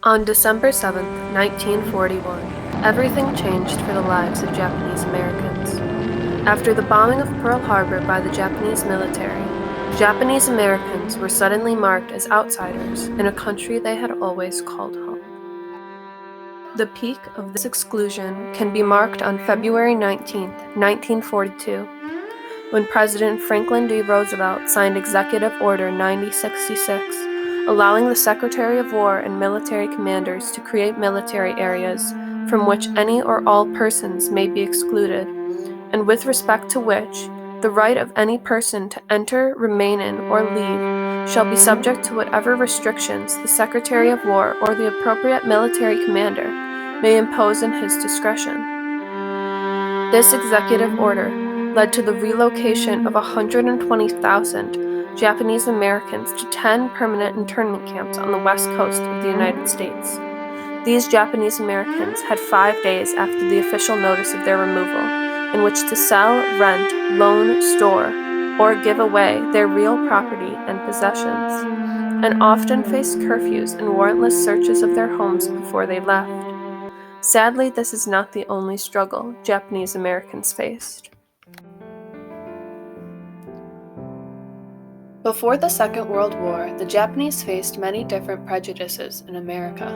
On December 7th, 1941, everything changed for the lives of Japanese Americans. After the bombing of Pearl Harbor by the Japanese military, Japanese Americans were suddenly marked as outsiders in a country they had always called home. The peak of this exclusion can be marked on February 19, 1942, when President Franklin D. Roosevelt signed Executive Order 9066, allowing the Secretary of War and military commanders to create military areas from which any or all persons may be excluded, and with respect to which the right of any person to enter, remain in, or leave shall be subject to whatever restrictions the Secretary of War or the appropriate military commander may impose in his discretion. This executive order led to the relocation of 120,000 Japanese Americans to 10 permanent internment camps on the west coast of the United States. These Japanese Americans had 5 days after the official notice of their removal in which to sell, rent, loan, store, or give away their real property and possessions, and often faced curfews and warrantless searches of their homes before they left. Sadly, this is not the only struggle Japanese Americans faced. Before the Second World War, the Japanese faced many different prejudices in America.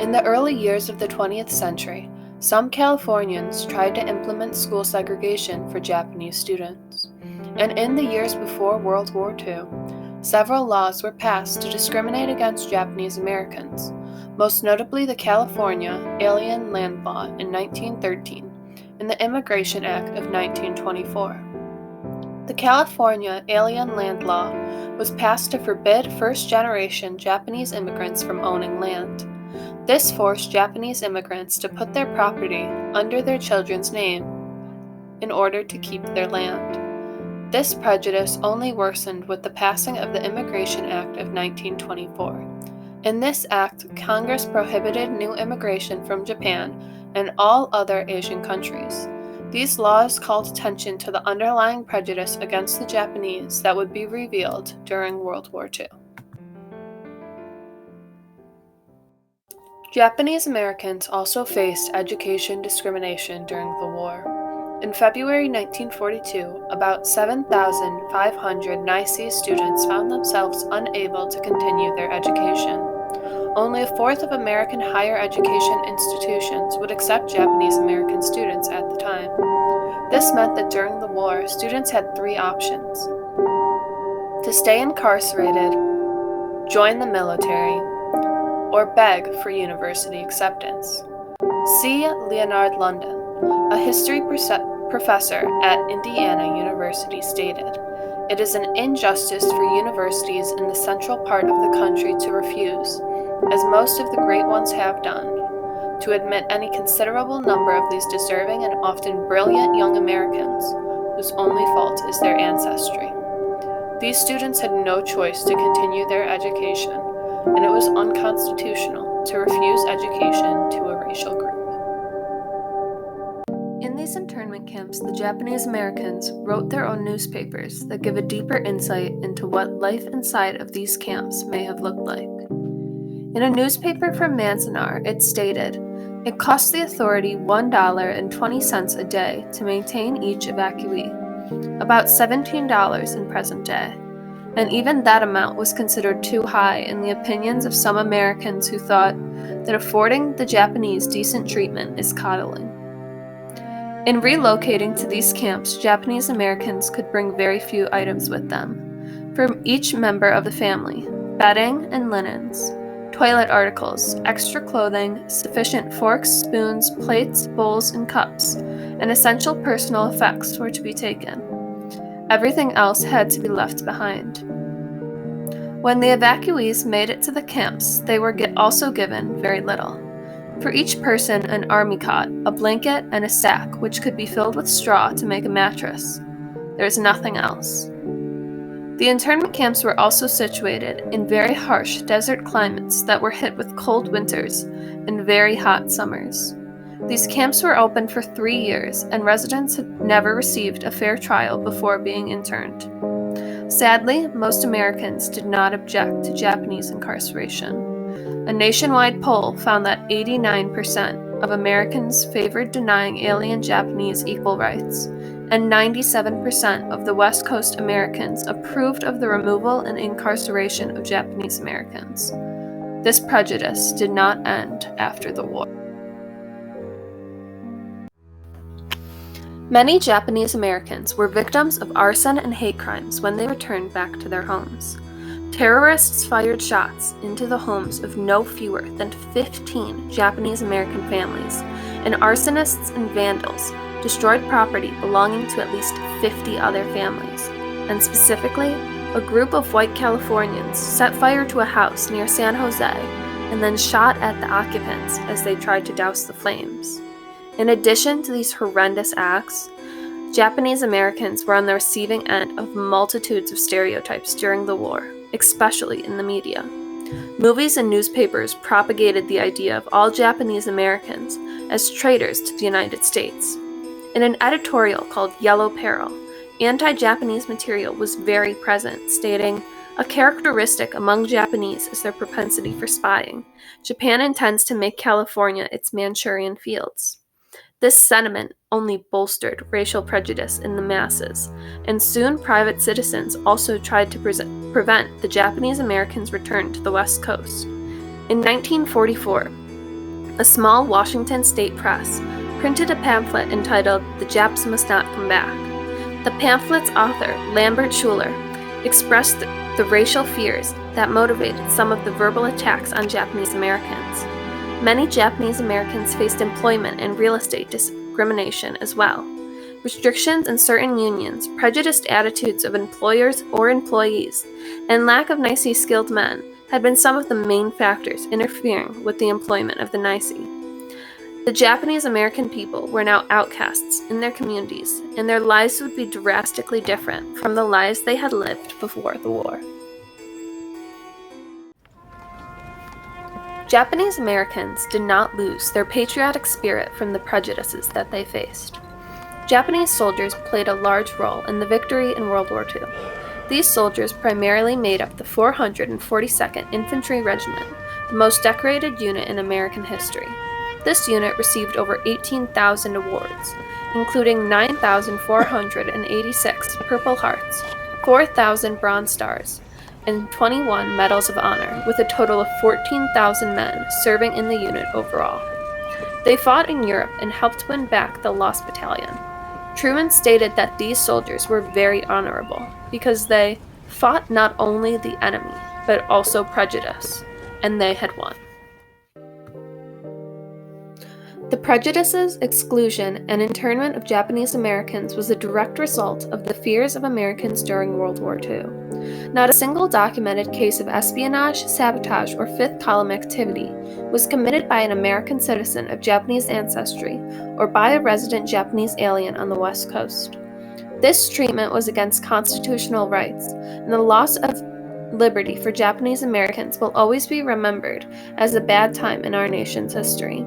In the early years of the 20th century, some Californians tried to implement school segregation for Japanese students. And in the years before World War II, several laws were passed to discriminate against Japanese Americans, most notably the California Alien Land Law in 1913 and the Immigration Act of 1924. The California Alien Land Law was passed to forbid first-generation Japanese immigrants from owning land. This forced Japanese immigrants to put their property under their children's name in order to keep their land. This prejudice only worsened with the passing of the Immigration Act of 1924. In this act, Congress prohibited new immigration from Japan and all other Asian countries. These laws called attention to the underlying prejudice against the Japanese that would be revealed during World War II. Japanese Americans also faced education discrimination during the war. In February 1942, about 7,500 NICE students found themselves unable to continue their education. Only a fourth of American higher education institutions would accept Japanese American students at the time. This meant that during the war, students had three options: to stay incarcerated, join the military, or beg for university acceptance. C. Leonard London, a history professor at Indiana University, stated, "It is an injustice for universities in the central part of the country to refuse, as most of the great ones have done, to admit any considerable number of these deserving and often brilliant young Americans, whose only fault is their ancestry." These students had no choice to continue their education, and it was unconstitutional to refuse education to a racial group. In these internment camps, the Japanese Americans wrote their own newspapers that give a deeper insight into what life inside of these camps may have looked like. In a newspaper from Manzanar, it stated, "It costs the authority $1.20 a day to maintain each evacuee, about $17 in present day, and even that amount was considered too high in the opinions of some Americans who thought that affording the Japanese decent treatment is coddling." In relocating to these camps, Japanese Americans could bring very few items with them. For each member of the family, bedding and linens, toilet articles, extra clothing, sufficient forks, spoons, plates, bowls, and cups, and essential personal effects were to be taken. Everything else had to be left behind. When the evacuees made it to the camps, they were also given very little. For each person, an army cot, a blanket, and a sack, which could be filled with straw to make a mattress. There is nothing else. The internment camps were also situated in very harsh desert climates that were hit with cold winters and very hot summers. These camps were open for 3 years, and residents had never received a fair trial before being interned. Sadly, most Americans did not object to Japanese incarceration. A nationwide poll found that 89% of Americans favored denying alien Japanese equal rights, and 97% of the West Coast Americans approved of the removal and incarceration of Japanese Americans. This prejudice did not end after the war. Many Japanese Americans were victims of arson and hate crimes when they returned back to their homes. Terrorists fired shots into the homes of no fewer than 15 Japanese American families, and arsonists and vandals destroyed property belonging to at least 50 other families. And specifically, a group of white Californians set fire to a house near San Jose and then shot at the occupants as they tried to douse the flames. In addition to these horrendous acts, Japanese Americans were on the receiving end of multitudes of stereotypes during the war, especially in the media. Movies and newspapers propagated the idea of all Japanese Americans as traitors to the United States. In an editorial called Yellow Peril, anti-Japanese material was very present, stating, "A characteristic among Japanese is their propensity for spying. Japan intends to make California its Manchurian fields." This sentiment only bolstered racial prejudice in the masses, and soon private citizens also tried to prevent the Japanese Americans' return to the West Coast. In 1944, a small Washington state press printed a pamphlet entitled "The Japs Must Not Come Back." The pamphlet's author, Lambert Schuller, expressed the racial fears that motivated some of the verbal attacks on Japanese Americans. Many Japanese Americans faced employment and real estate discrimination as well. Restrictions in certain unions, prejudiced attitudes of employers or employees, and lack of nicely skilled men had been some of the main factors interfering with the employment of the nicely. The Japanese American people were now outcasts in their communities, and their lives would be drastically different from the lives they had lived before the war. Japanese Americans did not lose their patriotic spirit from the prejudices that they faced. Japanese soldiers played a large role in the victory in World War II. These soldiers primarily made up the 442nd Infantry Regiment, the most decorated unit in American history. This unit received over 18,000 awards, including 9,486 Purple Hearts, 4,000 Bronze Stars, and 21 Medals of Honor, with a total of 14,000 men serving in the unit overall. They fought in Europe and helped win back the Lost Battalion. Truman stated that these soldiers were very honorable because they fought not only the enemy, but also prejudice, and they had won. The prejudices, exclusion, and internment of Japanese Americans was a direct result of the fears of Americans during World War II. Not a single documented case of espionage, sabotage, or fifth column activity was committed by an American citizen of Japanese ancestry or by a resident Japanese alien on the West Coast. This treatment was against constitutional rights, and the loss of liberty for Japanese Americans will always be remembered as a bad time in our nation's history.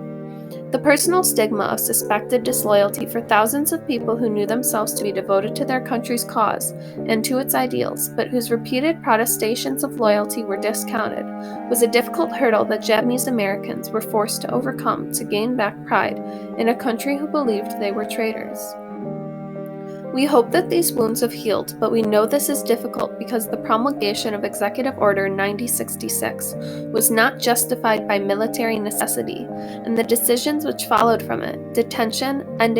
The personal stigma of suspected disloyalty for thousands of people who knew themselves to be devoted to their country's cause and to its ideals, but whose repeated protestations of loyalty were discounted, was a difficult hurdle that Japanese Americans were forced to overcome to gain back pride in a country who believed they were traitors. We hope that these wounds have healed, but we know this is difficult because the promulgation of Executive Order 9066 was not justified by military necessity, and the decisions which followed from it, detention, and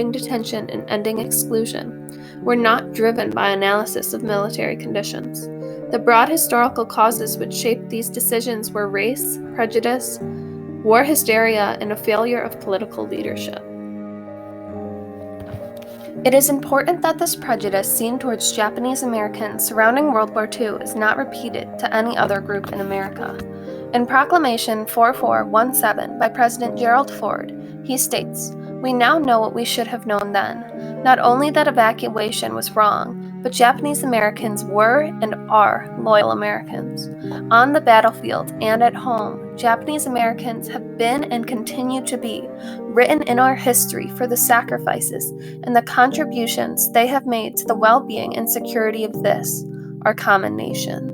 ending exclusion, were not driven by analysis of military conditions. The broad historical causes which shaped these decisions were race, prejudice, war hysteria, and a failure of political leadership. It is important that this prejudice seen towards Japanese Americans surrounding World War II is not repeated to any other group in America. In Proclamation 4417 by President Gerald Ford, he states, "We now know what we should have known then, not only that evacuation was wrong, but Japanese Americans were and are loyal Americans. On the battlefield and at home, Japanese Americans have been and continue to be written in our history for the sacrifices and the contributions they have made to the well-being and security of this, our common nation."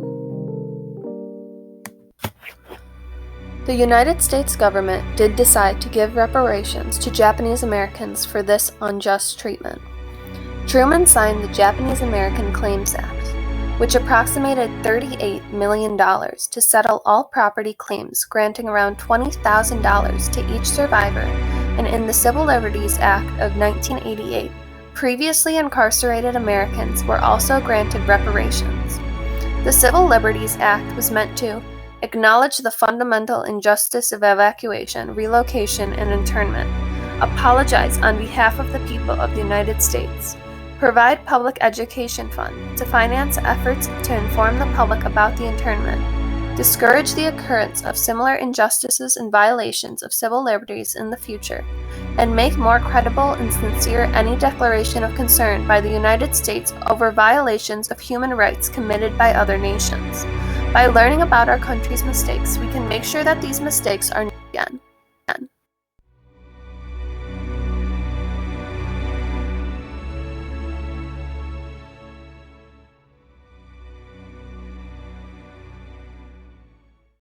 The United States government did decide to give reparations to Japanese Americans for this unjust treatment. Truman signed the Japanese American Claims Act, which approximated $38 million to settle all property claims, granting around $20,000 to each survivor, and in the Civil Liberties Act of 1988, previously incarcerated Americans were also granted reparations. The Civil Liberties Act was meant to acknowledge the fundamental injustice of evacuation, relocation, and internment, apologize on behalf of the people of the United States, provide public education fund to finance efforts to inform the public about the internment, discourage the occurrence of similar injustices and violations of civil liberties in the future, and make more credible and sincere any declaration of concern by the United States over violations of human rights committed by other nations. By learning about our country's mistakes, we can make sure that these mistakes are not again.